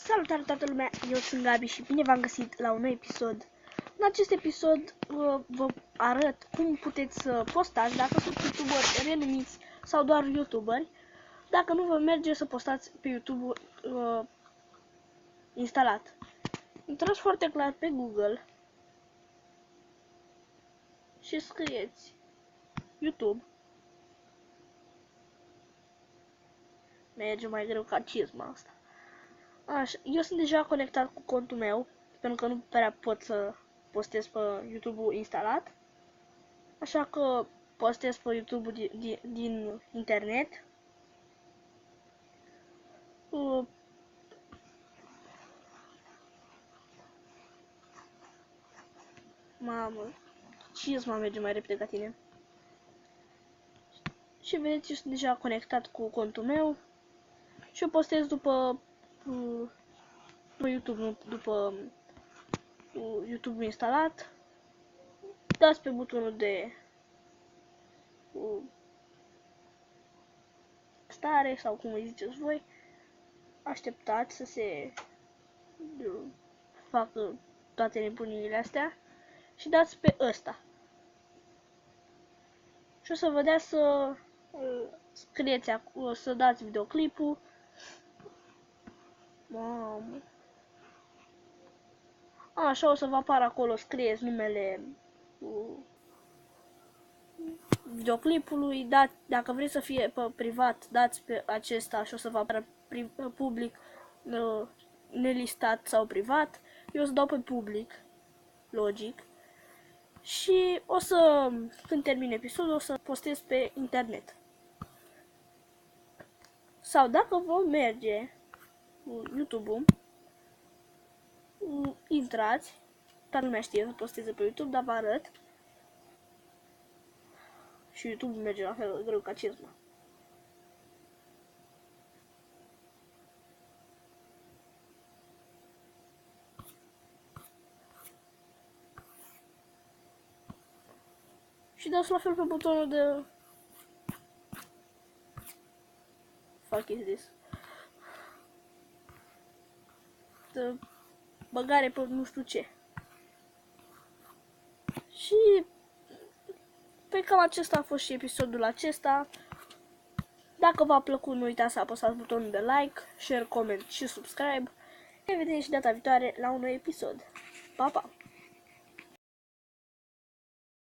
Salutare toată lumea, eu sunt Gabi și bine v-am găsit la un nou episod. În acest episod vă arăt cum puteți să postați dacă sunt youtuberi renumiți sau doar youtuberi. Dacă nu vă merge să postați pe YouTube instalat. Intrați foarte clar pe Google și scrieți YouTube. Merge mai greu ca cizma asta. Așa, eu sunt deja conectat cu contul meu, pentru că nu prea pot să postez pe YouTube-ul instalat. Așa că postez pe YouTube-ul din internet. Mamă, cizma merge mai repede ca tine. Și vedeți, eu sunt deja conectat cu contul meu și eu postez după YouTube, nu după YouTube instalat. Dați pe butonul de stare sau cum îi ziceți voi. Așteptați să se facă toate nebuniile astea și dați pe ăsta. Și o să vă dea să scrieți acolo, să dați videoclipul. Mamă. Așa o să vă apară acolo, scrieți numele videoclipului, dacă vreți să fie pe privat, dați pe acesta și o să vă apară public, nelistat sau privat. Eu o să dau pe public, logic. Și o să, când termin episodul, o să postez pe internet. Sau dacă vă merge YouTube-ul, intrați, toată lumea știe să posteze pe YouTube, dar vă arăt. Și YouTube merge la fel greu ca cizma. Și dați la fel pe butonul de... Fuck is this? De băgare pe nu știu ce. Și... pe cam acesta a fost și episodul acesta. Dacă v-a plăcut, nu uitați să apăsați butonul de like, share, comment și subscribe. Ne vedem și data viitoare la un nou episod. Pa, pa!